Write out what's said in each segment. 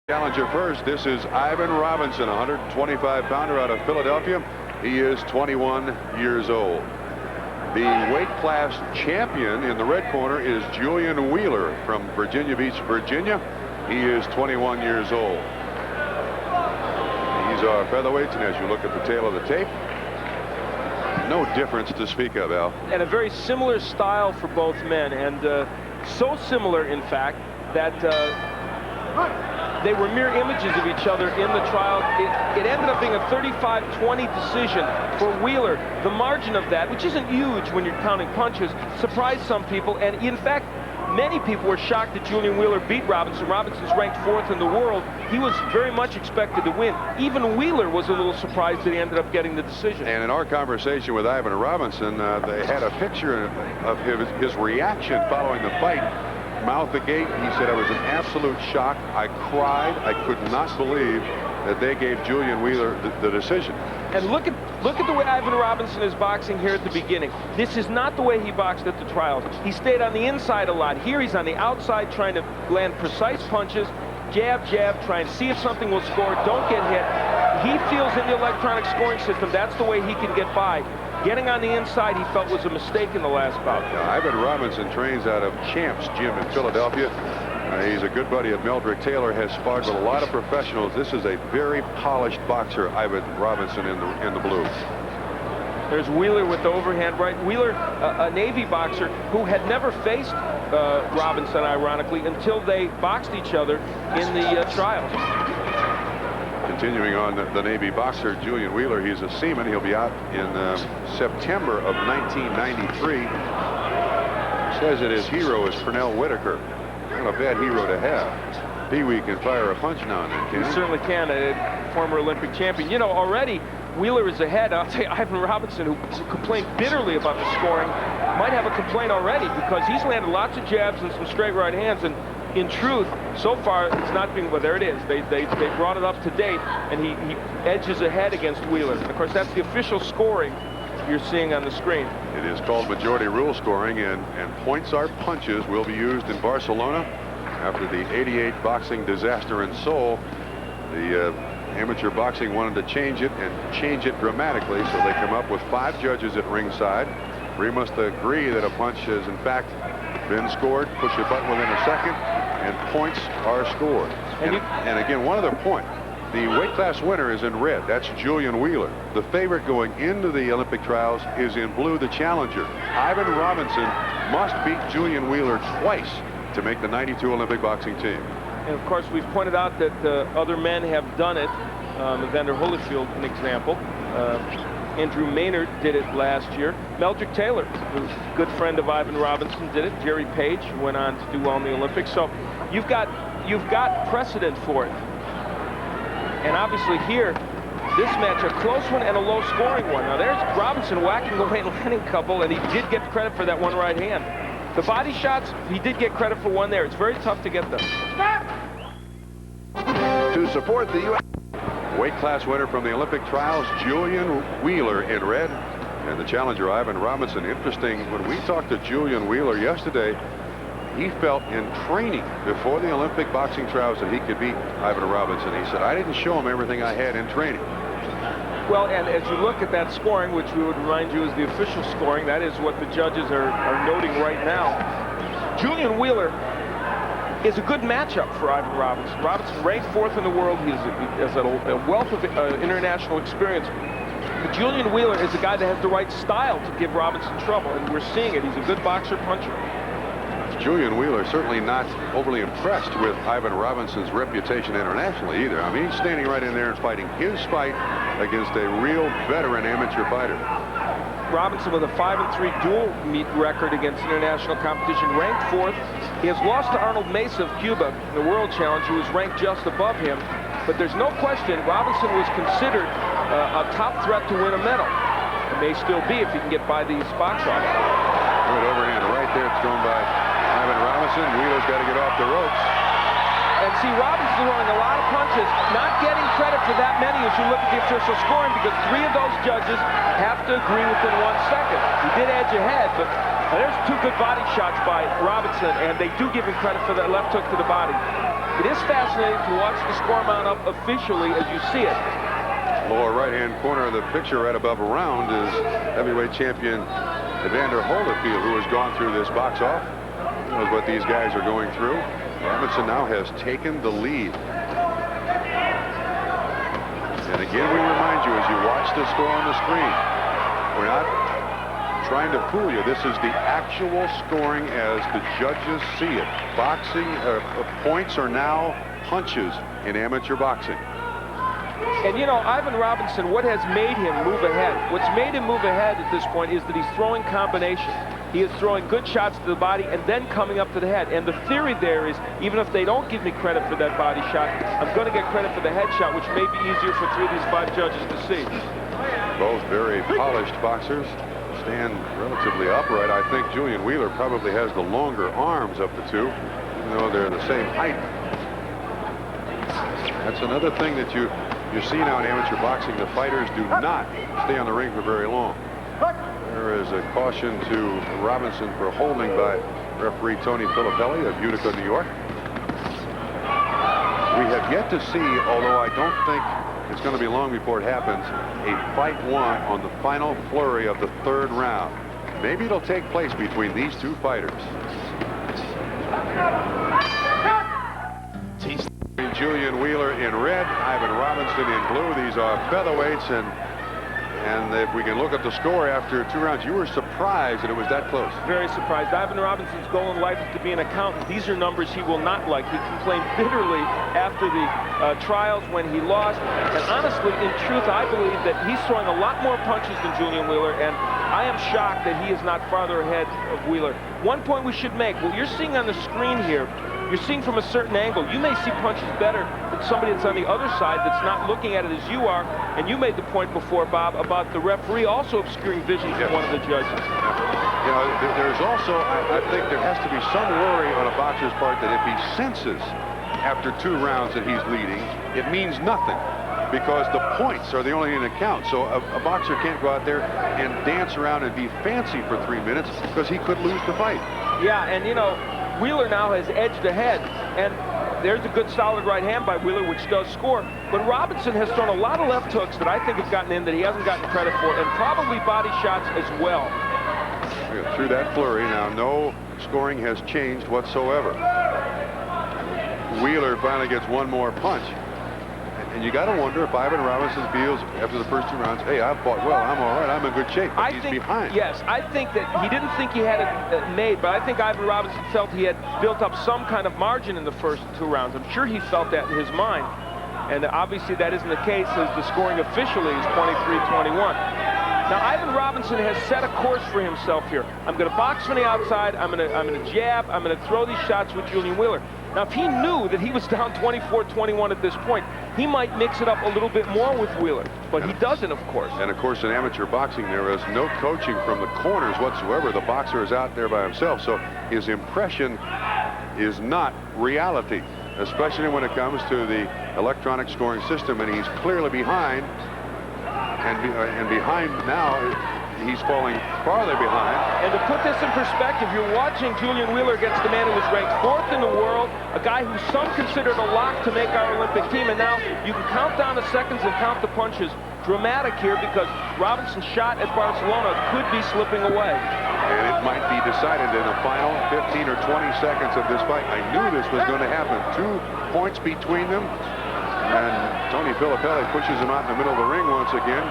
Challenger first. This is Ivan Robinson, 125-pounder out of Philadelphia. He is 21 years old. The weight class champion in the red corner is Julian Wheeler from Virginia Beach, Virginia. He is 21 years old. These are featherweights, and as you look at the tail of the tape, no difference to speak of, Al. And a very similar style for both men, and so similar, in fact, that they were mirror images of each other in the trial. It ended up being a 35-20 decision for Wheeler. The margin of that, which isn't huge when you're counting punches, surprised some people. And in fact, many people were shocked that Julian Wheeler beat Robinson. Robinson's ranked 4th in the world. He was very much expected to win. Even Wheeler was a little surprised that he ended up getting the decision. And in our conversation with Ivan Robinson, they had a picture of his reaction following the fight. Mouth agape, he said, "I was in absolute shock. I cried. I could not believe that they gave Julian Wheeler the decision." And look at the way Ivan Robinson is boxing here at the beginning. This is not the way he boxed at the trials. He stayed on the inside a lot. Here he's on the outside trying to land precise punches, jab, jab, try and see if something will score, don't get hit. He feels in the electronic scoring system that's the way he can get by. Getting on the inside, he felt was a mistake in the last bout. Ivan Robinson trains out of Champ's Gym in Philadelphia. He's a good buddy of Meldrick Taylor, has sparred with a lot of professionals. This is a very polished boxer, Ivan Robinson in the blue. There's Wheeler with the overhand right. Wheeler, a Navy boxer who had never faced Robinson, ironically, until they boxed each other in the trials. Continuing on, the Navy boxer Julian Wheeler, he's a seaman. He'll be out in September of 1993. Says that his hero is Pernell Whitaker. Not a bad hero to have. Pee-wee can fire a punch now and then, can he? He certainly can. A former Olympic champion. You know, already Wheeler is ahead. I'll tell you, Ivan Robinson, who complained bitterly about the scoring, might have a complaint already because he's landed lots of jabs and some straight right hands. And in truth, so far, it's not being, well, there it is. They brought it up to date, and he edges ahead against Wheeler. And of course, that's the official scoring you're seeing on the screen. It is called majority rule scoring, and points are punches will be used in Barcelona after the '88 boxing disaster in Seoul. The amateur boxing wanted to change it and change it dramatically, so they come up with 5 judges at ringside. 3 must agree that a punch has in fact been scored, push a button within a second, and points are scored. And again, one other point. The weight class winner is in red. That's Julian Wheeler. The favorite going into the Olympic trials is in blue, the challenger. Ivan Robinson must beat Julian Wheeler twice to make the '92 Olympic boxing team. And of course, we've pointed out that other men have done it. Evander Holyfield, an example. Andrew Maynard did it last year. Meldrick Taylor, who's a good friend of Ivan Robinson, did it. Jerry Page went on to do well in the Olympics. So you've got precedent for it. And obviously here, this match, a close one and a low-scoring one. Now there's Robinson whacking away and landing a couple, and he did get credit for that one right hand. The body shots, he did get credit for one there. It's very tough to get them. To support the U.S. weight class winner from the Olympic trials, Julian Wheeler in red, and the challenger, Ivan Robinson. Interesting, when we talked to Julian Wheeler yesterday, he felt in training before the Olympic boxing trials that he could beat Ivan Robinson. He said, "I didn't show him everything I had in training." Well, and as you look at that scoring, which we would remind you is the official scoring, that is what the judges are noting right now. Julian Wheeler is a good matchup for Ivan Robinson. Robinson ranked 4th in the world. He has a wealth of international experience. But Julian Wheeler is a guy that has the right style to give Robinson trouble, and we're seeing it. He's a good boxer puncher. Julian Wheeler certainly not overly impressed with Ivan Robinson's reputation internationally either. I mean, he's standing right in there and fighting his fight against a real veteran amateur fighter. Robinson with a 5-3 dual meet record against international competition, ranked 4th. He has lost to Arnold Mesa of Cuba in the World Challenge, who was ranked just above him. But there's no question Robinson was considered a top threat to win a medal. And may still be if he can get by these box offs. Good overhand right there, thrown by Ivan Robinson. Wheeler's got to get off the ropes. And see, Robinson's throwing a lot of punches, not getting credit for that many as you look at the official scoring, because 3 of those judges have to agree within 1 second. He did edge ahead, but there's 2 good body shots by Robinson, and they do give him credit for that left hook to the body. it is fascinating to watch the score mount up officially as you see it. Lower right-hand corner of the picture right above around is heavyweight champion Evander Holyfield, who has gone through this box off. He knows what these guys are going through. Robinson now has taken the lead. And again, we remind you as you watch the score on the screen, we're not trying to fool you. This is the actual scoring as the judges see it. Boxing points are now punches in amateur boxing. And you know, Ivan Robinson, what has made him move ahead? What's made him move ahead at this point is that he's throwing combinations. He is throwing good shots to the body and then coming up to the head. And the theory there is, even if they don't give me credit for that body shot, I'm going to get credit for the head shot, which may be easier for 3 of these 5 judges to see. Both very polished boxers, stand relatively upright. I think Julian Wheeler probably has the longer arms of the two, even though they're the same height. That's another thing that you see now in amateur boxing. The fighters do not stay on the ring for very long. There is a caution to Robinson for holding by referee Tony Filippelli of Utica, New York. We have yet to see, although I don't think it's going to be long before it happens, a fight won on the final flurry of the 3rd round. Maybe it'll take place between these two fighters. Julian Wheeler in red, Ivan Robinson in blue. These are featherweights, and if we can look at the score after 2 rounds, you were surprised that it was that close. Very surprised. Ivan Robinson's goal in life is to be an accountant. These are numbers he will not like. He complained bitterly after the trials when he lost. And honestly, in truth, I believe that he's throwing a lot more punches than Julian Wheeler, and I am shocked that he is not farther ahead of Wheeler. One point we should make, what you're seeing on the screen here, you're seeing from a certain angle. You may see punches better than somebody that's on the other side that's not looking at it as you are. And you made the point before, Bob, about the referee also obscuring vision from one of the judges. You know, there's also, I think there has to be some worry on a boxer's part that if he senses after 2 rounds that he's leading, it means nothing, because the points are the only thing that count. So a boxer can't go out there and dance around and be fancy for 3 minutes because he could lose the fight. Yeah, and you know, Wheeler now has edged ahead, and there's a good solid right hand by Wheeler, which does score. But Robinson has thrown a lot of left hooks that I think have gotten in that he hasn't gotten credit for, and probably body shots as well. Through that flurry, now no scoring has changed whatsoever. Wheeler finally gets one more punch. And you got to wonder if Ivan Robinson feels after the first 2 rounds, hey, I fought well, I'm all right, I'm in good shape. But he's behind. Yes, I think that he didn't think he had it made, but I think Ivan Robinson felt he had built up some kind of margin in the first 2 rounds. I'm sure he felt that in his mind. And obviously that isn't the case, as the scoring officially is 23-21. Now, Ivan Robinson has set a course for himself here. I'm going to box from the outside, I'm going to jab, I'm going to throw these shots with Julian Wheeler. Now, if he knew that he was down 24-21 at this point, he might mix it up a little bit more with Wheeler, but he doesn't, of course. And of course, in amateur boxing, there is no coaching from the corners whatsoever. The boxer is out there by himself, so his impression is not reality, especially when it comes to the electronic scoring system, and he's clearly behind, and behind now. He's falling farther behind. And to put this in perspective, you're watching Julian Wheeler against the man who was ranked 4th in the world, a guy who some considered a lock to make our Olympic team, and now you can count down the seconds and count the punches. Dramatic here, because Robinson's shot at Barcelona could be slipping away. And it might be decided in the final 15 or 20 seconds of this fight. I knew this was going to happen. 2 points between them. And Tony Filippelli pushes him out in the middle of the ring once again.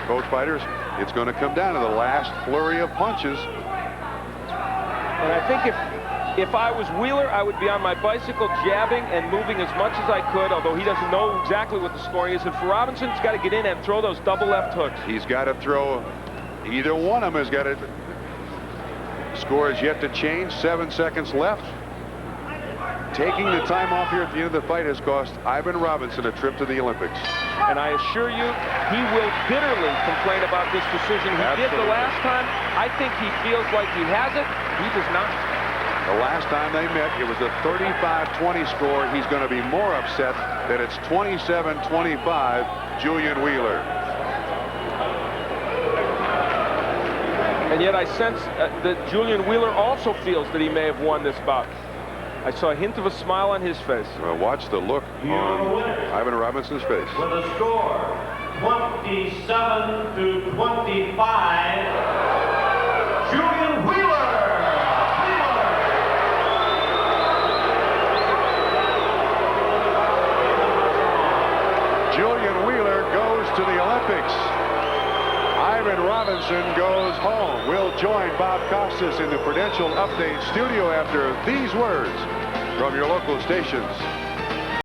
Both fighters, it's going to come down to the last flurry of punches. And I think if I was Wheeler, I would be on my bicycle jabbing and moving as much as I could, although he doesn't know exactly what the scoring is. And for Robinson, he's got to get in and throw those double left hooks. He's got to throw, either one of them has got to, score is yet to change, 7 seconds left. Taking the time off here at the end of the fight has cost Ivan Robinson a trip to the Olympics. And I assure you, he will bitterly complain about this decision. He did the last time. I think he feels like he has it. He does not. The last time they met, it was a 35-20 score. He's going to be more upset that it's 27-25, Julian Wheeler. And yet I sense that Julian Wheeler also feels that he may have won this bout. I saw a hint of a smile on his face. Watch the look on Ivan Robinson's face. With a score 27-25, Julian Wheeler. Julian Wheeler goes to the Olympics. Ivan Robinson goes home. We'll join Bob Costas in the Prudential Update studio after these words from your local stations.